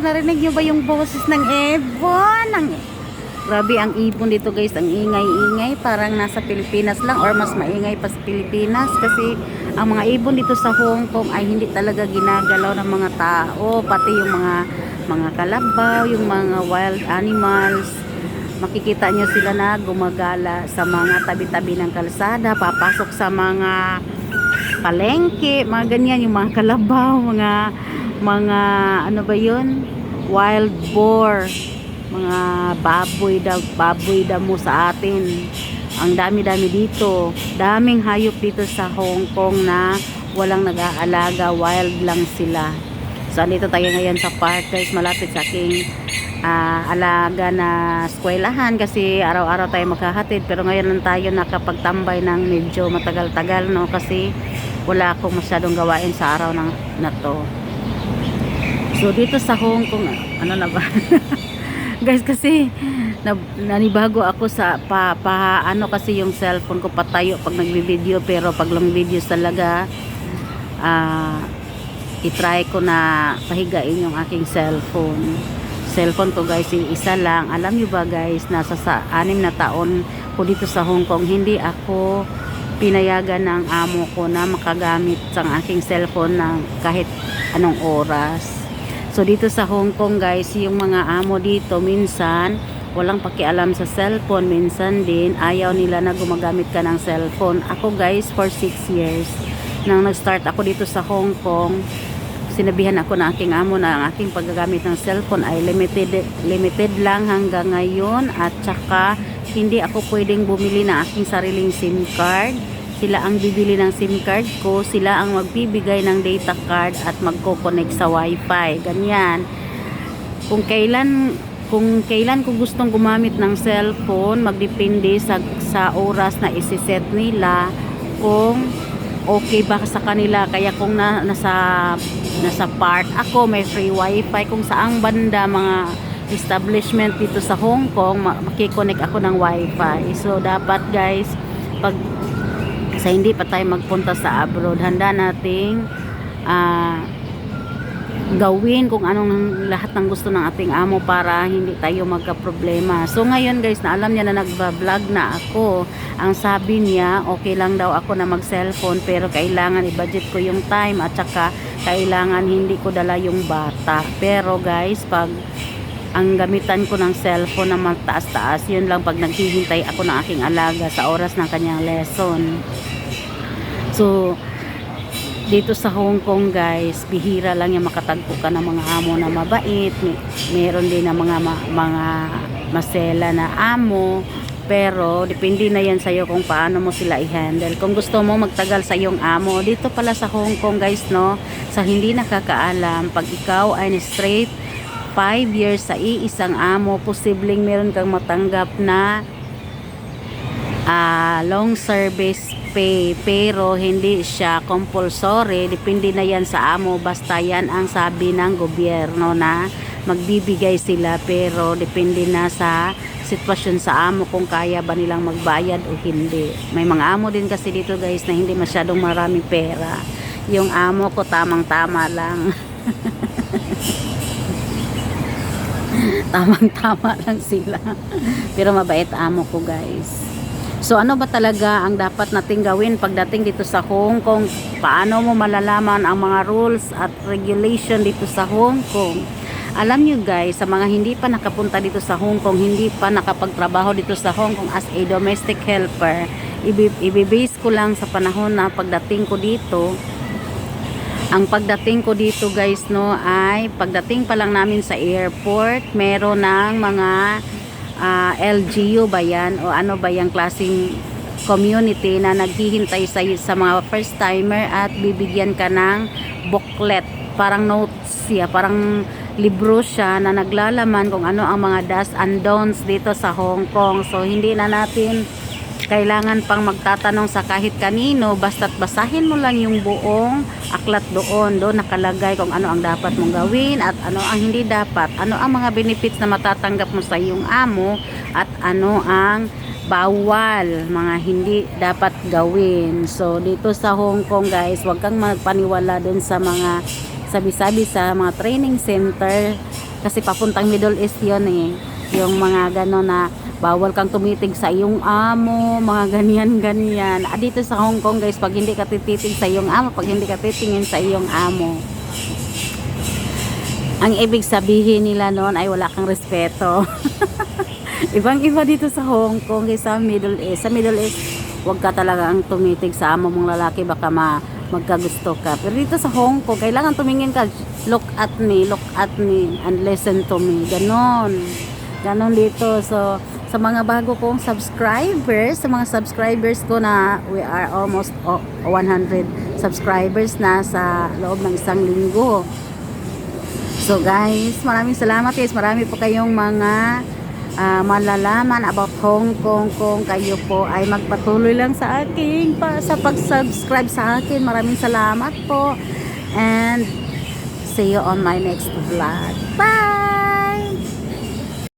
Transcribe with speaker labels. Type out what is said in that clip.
Speaker 1: narinig nyo ba yung boses ng ibon? Grabe ang ibon dito guys, ang ingay-ingay. Parang nasa Pilipinas lang or mas maingay pa sa Pilipinas. Kasi ang mga ibon dito sa Hong Kong ay hindi talaga ginagalaw ng mga tao. Pati yung mga kalabaw, yung mga wild animals. Makikita nyo sila na gumagala sa mga tabi-tabi ng kalsada. Papasok sa mga palengke, mga ganyan, yung mga kalabaw, mga ano ba yun, wild boar, mga baboy damo sa atin. Ang dami-dami dito, daming hayop dito sa Hong Kong na walang nag-aalaga, wild lang sila. So andito tayo ngayon sa park guys, malapit sa aking alaga na eskwelahan kasi araw-araw tayo maghahatid, pero ngayon lang tayo nakapagtambay ng medyo matagal-tagal, no, kasi wala akong masyadong gawain sa araw na to. So dito sa Hong Kong, ano na ba? Guys, kasi nanibago ako sa ano kasi yung cellphone ko patayo pag nagbi-video, pero pag long videos talaga i-try ko na pahigain yung aking cellphone ko guys, isa lang. Alam nyo ba guys, nasa 6 na taon ko dito sa Hong Kong, hindi ako pinayagan ng amo ko na makagamit sa aking cellphone ng kahit anong oras. So dito sa Hong Kong guys, yung mga amo dito minsan walang pakialam sa cellphone, minsan din ayaw nila na gumagamit ka ng cellphone. Ako guys, for 6 years nang nag-start ako dito sa Hong Kong, sinabihan ako ng aking amo na ang aking paggagamit ng cellphone ay limited lang hanggang ngayon, at saka hindi ako pwedeng bumili ng aking sariling SIM card. Sila ang bibili ng SIM card ko, sila ang magbibigay ng data card at magko-connect sa wifi, ganyan. Kung kailan ko gustong gumamit ng cellphone, magdepende sa oras na isiset nila kung okay ba sa kanila. Kaya kung nasa part ako, may free wifi kung saang banda mga establishment dito sa Hong Kong, makikonnect ako ng wifi. So dapat guys, pag sa hindi pa tayo magpunta sa abroad, handa nating gawin kung anong lahat ng gusto ng ating amo para hindi tayo magka-problema. So ngayon guys, na alam niya na nagba-vlog na ako, ang sabi niya okay lang daw ako na mag-cellphone, pero kailangan i-budget ko yung time, at saka kailangan hindi ko dala yung bata. Pero guys, pag ang gamitan ko ng cellphone na mataas-taas, yun lang pag naghihintay ako ng aking alaga sa oras ng kanyang lesson. So dito sa Hong Kong guys, bihira lang yung makatagpo ka ng mga amo na mabait. Meron din na mga masela na amo, pero depende na yan sa'yo kung paano mo sila i-handle. Kung gusto mo magtagal sa iyong amo, dito pala sa Hong Kong guys, no, sa hindi nakakaalam, pag ikaw ay straight 5 years sa iisang amo, posibleng meron kang matanggap na long service pay, pero hindi siya compulsory. Depende na yan sa amo, basta yan ang sabi ng gobyerno na magbibigay sila, pero depende na sa sitwasyon sa amo kung kaya ba nilang magbayad o hindi. May mga amo din kasi dito guys na hindi masyadong maraming pera. Yung amo ko tamang-tama lang. Tamang-tama lang sila. Pero mabait amo ko guys. So ano ba talaga ang dapat nating gawin pagdating dito sa Hong Kong? Paano mo malalaman ang mga rules at regulation dito sa Hong Kong? Alam nyo guys, sa mga hindi pa nakapunta dito sa Hong Kong, hindi pa nakapagtrabaho dito sa Hong Kong as a domestic helper, ibibase ko lang sa panahon na pagdating ko dito. Ang pagdating ko dito guys, no, ay pagdating pa lang namin sa airport, meron ng mga LGU ba yan o ano ba yung klaseng community na naghihintay sa mga first timer, at bibigyan ka ng booklet, parang notes siya, parang libro siya na naglalaman kung ano ang mga do's and don'ts dito sa Hong Kong. So hindi na natin kailangan pang magtatanong sa kahit kanino, basta't basahin mo lang yung buong aklat doon nakalagay kung ano ang dapat mong gawin at ano ang hindi dapat, ano ang mga benefits na matatanggap mo sa iyong amo, at ano ang bawal, mga hindi dapat gawin. So dito sa Hong Kong guys, huwag kang magpaniwala dun sa mga sabi-sabi sa mga training center Kasi papuntang Middle East yun eh. Yung mga gano'n na bawal kang tumitig sa iyong amo, mga ganyan-ganyan. Dito sa Hong Kong guys, pag hindi ka tititig sa iyong amo, pag hindi ka titingin sa iyong amo, ang ibig sabihin nila noon ay wala kang respeto. Ibang-iba dito sa Hong Kong kaysa sa Middle East. Sa Middle East, huwag ka talaga ang tumitig sa amo mong lalaki, baka magkagusto ka. Pero dito sa Hong Kong, kailangan tumingin ka, look at me, and listen to me. Ganon. Ganon dito. So, sa mga bago kong subscribers, sa mga subscribers ko na we are almost 100 subscribers na sa loob ng isang linggo. So guys, maraming salamat guys. Marami po kayong mga malalaman about Hong Kong. Kung kayo po ay magpatuloy lang sa akin sa pag-subscribe sa akin. Maraming salamat po. And see you on my next vlog. Bye!